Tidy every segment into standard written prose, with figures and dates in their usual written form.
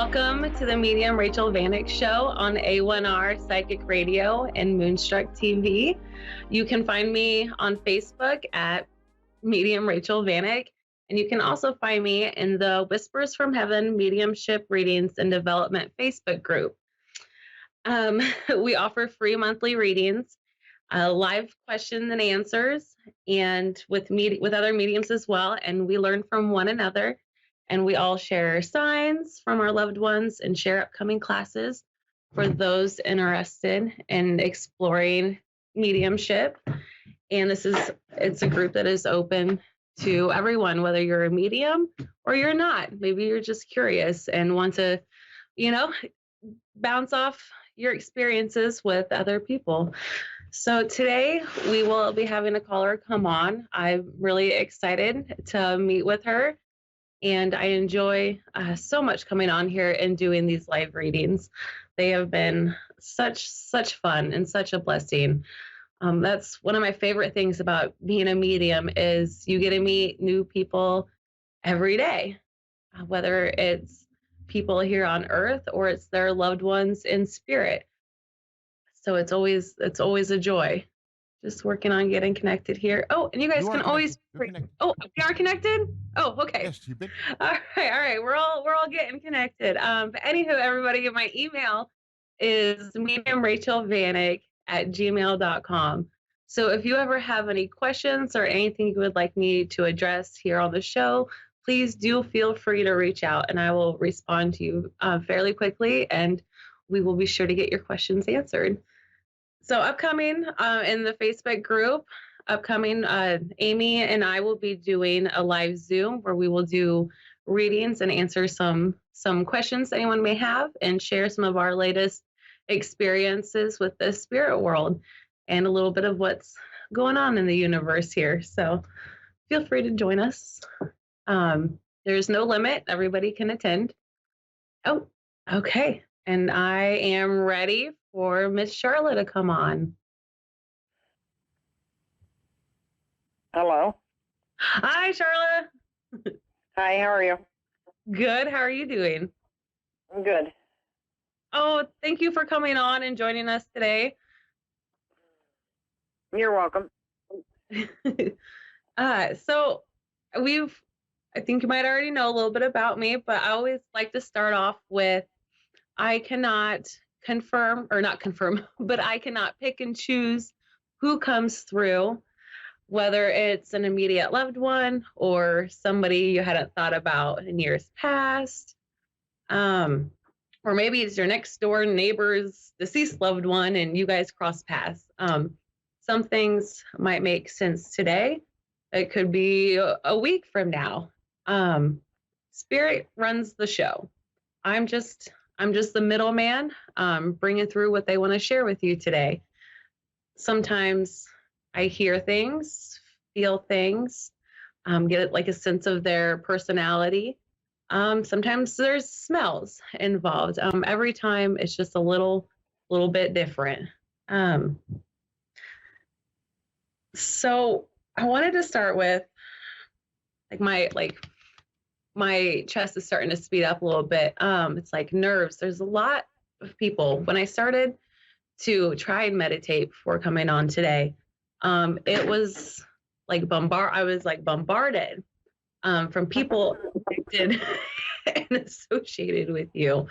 Welcome to the Medium Rachel Vanik Show on A1R Psychic Radio and Moonstruck TV. You can find me on Facebook at Medium Rachel Vanik, and you can also find me in the Whispers from Heaven Mediumship Readings and Development Facebook group. We offer free monthly readings, live questions and answers, and with other mediums as well, and we learn from one another. And we all share signs from our loved ones and share upcoming classes for those interested in exploring mediumship. And it's a group that is open to everyone, whether you're a medium or you're not. Maybe you're just curious and want to, bounce off your experiences with other people. So today we will be having a caller come on. I'm really excited to meet with her. And I enjoy so much coming on here and doing these live readings. They have been such fun and such a blessing. That's one of my favorite things about being a medium is you get to meet new people every day, whether it's people here on earth or it's their loved ones in spirit. So it's always a joy. Just working on getting connected here. Oh, and you guys can always. Oh, we are connected. Oh, okay. Yes, you've been. All right. We're all getting connected. But anywho, everybody, my email is mediumrachelvanik@gmail.com. So if you ever have any questions or anything you would like me to address here on the show, please do feel free to reach out, and I will respond to you fairly quickly, and we will be sure to get your questions answered. So upcoming in the Facebook group, Amy and I will be doing a live Zoom where we will do readings and answer some questions anyone may have and share some of our latest experiences with the spirit world and a little bit of what's going on in the universe here. So feel free to join us. There's no limit. Everybody can attend. Oh, okay. And I am ready for Miss Charlotte to come on. Hello. Hi, Charlotte. Hi, how are you? Good. How are you doing? I'm good. Oh, thank you for coming on and joining us today. You're welcome. So I think you might already know a little bit about me, but I always like to start off with I cannot confirm, or not confirm, but I cannot pick and choose who comes through, whether it's an immediate loved one or somebody you hadn't thought about in years past. Or maybe it's your next door neighbor's deceased loved one and you guys cross paths. Some things might make sense today. It could be a week from now. Spirit runs the show. I'm just the middleman, bringing through what they want to share with you today. Sometimes I hear things, feel things, get like a sense of their personality. Sometimes there's smells involved. Every time it's just a little bit different. So I wanted to start with my chest is starting to speed up a little bit. It's like nerves. There's a lot of people. When I started to try and meditate before coming on today, it was like I was like bombarded from people connected and associated with you.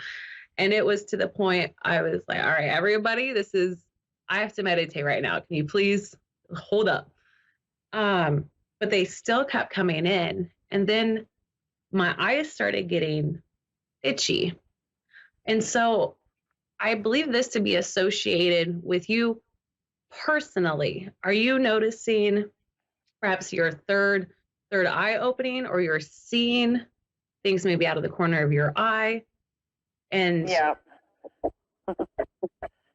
And it was to the point I was like, all right, everybody, I have to meditate right now. Can you please hold up? But they still kept coming in. And then my eyes started getting itchy. And so I believe this to be associated with you personally. Are you noticing perhaps your third eye opening, or you're seeing things maybe out of the corner of your eye? And yeah.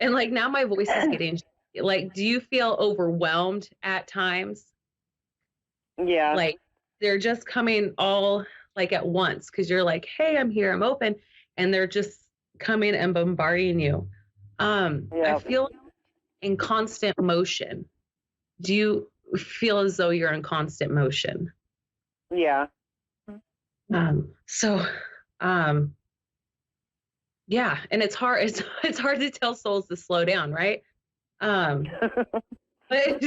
And like now my voice is getting like, do you feel overwhelmed at times? Yeah. Like they're just coming all like at once because you're like, hey, I'm here, I'm open, and they're just coming and bombarding you. I feel in constant motion. Do you feel as though you're in constant motion? Yeah. Yeah, and it's hard. It's hard to tell souls to slow down, right? Um, but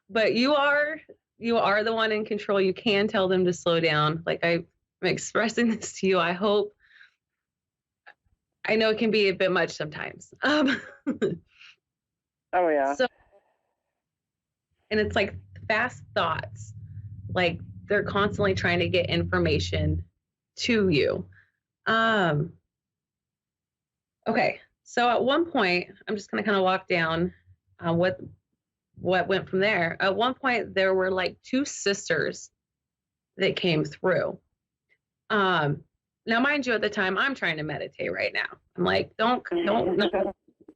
but you are the one in control. You can tell them to slow down. Like I'm expressing this to you. I know it can be a bit much sometimes. Oh yeah. So and it's like fast thoughts. Like they're constantly trying to get information to you. Um, okay. So at one point, I'm just gonna kind of walk down what went from there. At one point, there were like two sisters that came through. Um, Now, mind you, at the time, I'm trying to meditate right now. I'm like, don't not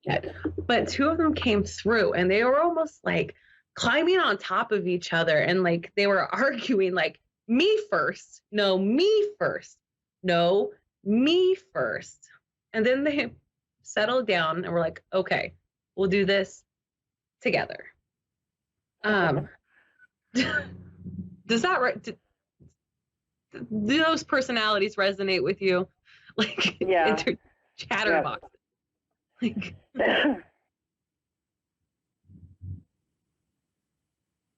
yet. But two of them came through, and they were almost like climbing on top of each other, and like they were arguing, like me first, no, me first, no, me first, and then they settled down and were like, okay, we'll do this together. Um, does that do those personalities resonate with you? Like Yeah. inter Yeah. chatterbox. Like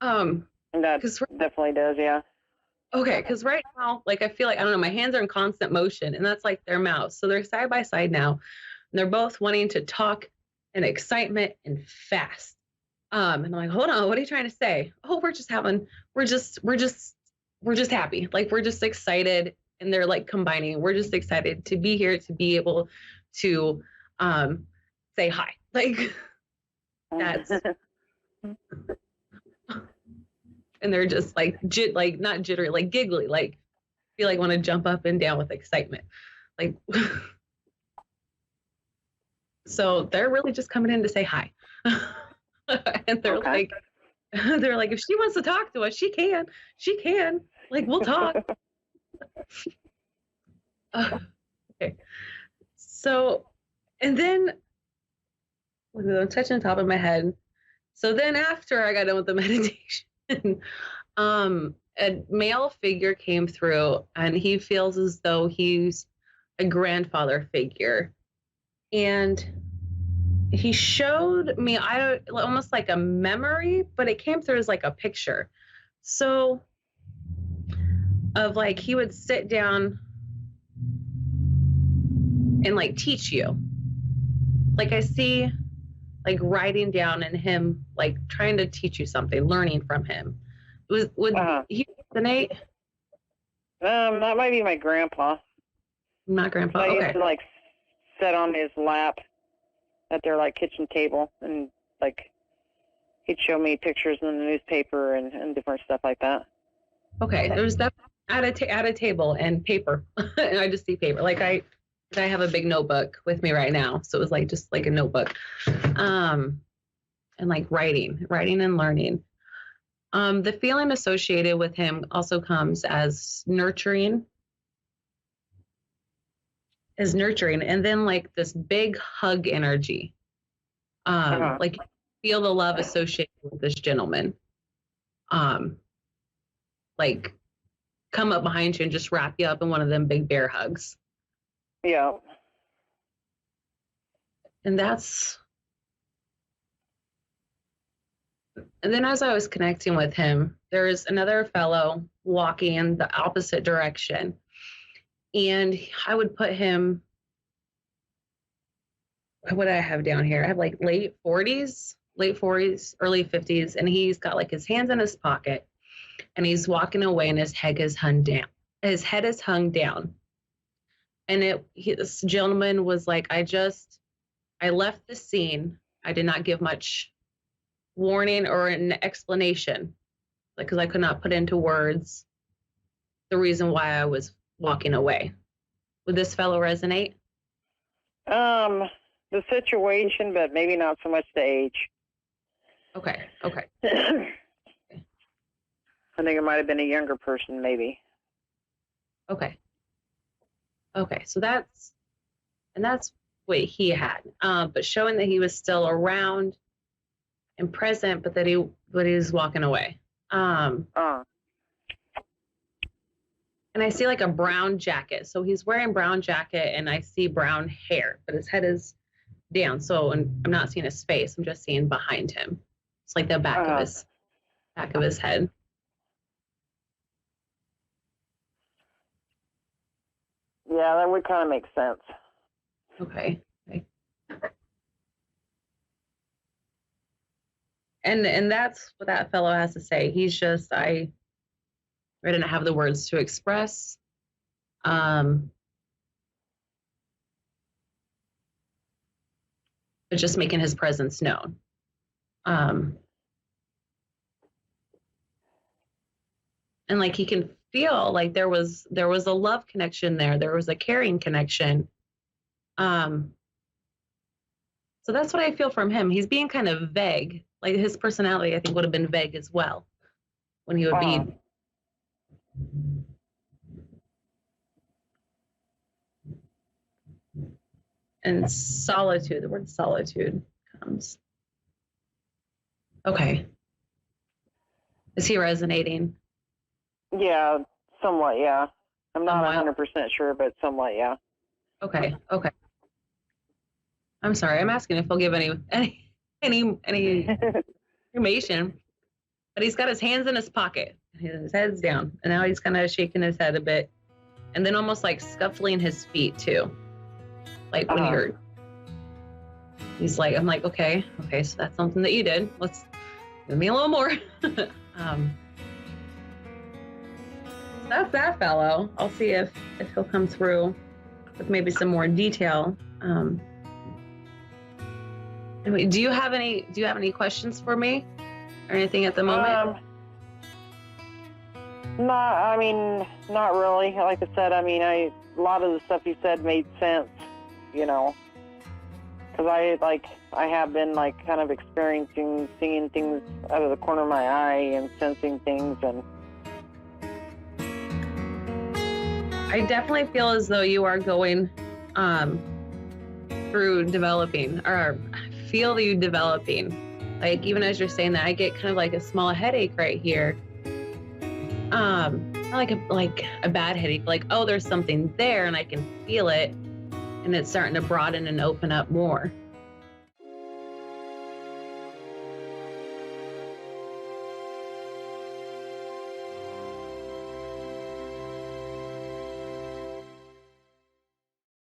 That because definitely does. Yeah. okay, because right now, like I feel like I don't know, my hands are in constant motion, and that's like their mouths. So they're side by side now, and they're both wanting to talk and excitement and fast. And I'm like, hold on, what are you trying to say? Oh, we're just, we're just, we're just happy. Like we're just excited, and they're like combining. We're just excited to be here, to be able to say hi. Like that's, and they're just like like not jittery, like giggly, like feel like want to jump up and down with excitement. Like so they're really just coming in to say hi. And Okay. they're like, if she wants to talk to us, she can. She can. Like, we'll talk. Okay. So, and then I'm touching the top of my head. So then after I got done with the meditation, a male figure came through and he feels as though he's a grandfather figure. And he showed me almost like a memory, but it came through as like a picture. So of like he would sit down and like teach you. Like I see like writing down and him like trying to teach you something, learning from him. Would Uh-huh. he resonate? That might be my grandpa. Not grandpa. I used Okay. to like sit on his lap at their like kitchen table, and like he'd show me pictures in the newspaper and different stuff like that. Okay. There was that at a table and paper. And I just see paper. Like I have a big notebook with me right now. So it was like just like a notebook. Um and like writing and learning. The feeling associated with him also comes as nurturing, and then like this big hug energy. Uh-huh. Like feel the love associated with this gentleman. Um, like come up behind you and just wrap you up in one of them big bear hugs. Yeah. And then as I was connecting with him, there's another fellow walking in the opposite direction. And I would put him, what do I have down here? I have like late 40s, early 50s, and he's got like his hands in his pocket and he's walking away and his head is hung down. His head is hung down. And this gentleman was like, I left the scene. I did not give much warning or an explanation, like, because I could not put into words the reason why I was walking away. Would this fellow resonate? The situation, but maybe not so much the age. Okay. I think it might have been a younger person, maybe. Okay. So that's what he had, but showing that he was still around and present, but he was walking away. Uh, and I see like a brown jacket. So he's wearing brown jacket and I see brown hair, but his head is down. So and I'm not seeing his face. I'm just seeing behind him. It's like the back of his head. Yeah, that would kind of make sense. Okay. And that's what that fellow has to say. He's just I didn't have the words to express. But just making his presence known. And like he can feel like there was a love connection there. There was a caring connection. So that's what I feel from him. He's being kind of vague. Like his personality, I think, would have been vague as well when he would be. And solitude, the word solitude comes. Okay. Is he resonating? Yeah, somewhat, yeah. I'm not 100% sure, but somewhat, yeah. Okay. I'm sorry. I'm asking if he'll give any information, but he's got his hands in his pocket, his head's down, and now he's kind of shaking his head a bit, and then almost like scuffling his feet too, like when he's like, I'm like, okay, so that's something that you did. Let's give me a little more. That's that fellow. I'll see if he'll come through with maybe some more detail. Anyway, do you have any questions for me or anything at the moment? Not really. Like I said, a lot of the stuff you said made sense, because I have been like kind of experiencing, seeing things out of the corner of my eye and sensing things, and I definitely feel as though you are going through developing, or I feel you developing. Like even as you're saying that, I get kind of like a small headache right here. Not like a bad headache, like, oh, there's something there and I can feel it and it's starting to broaden and open up more.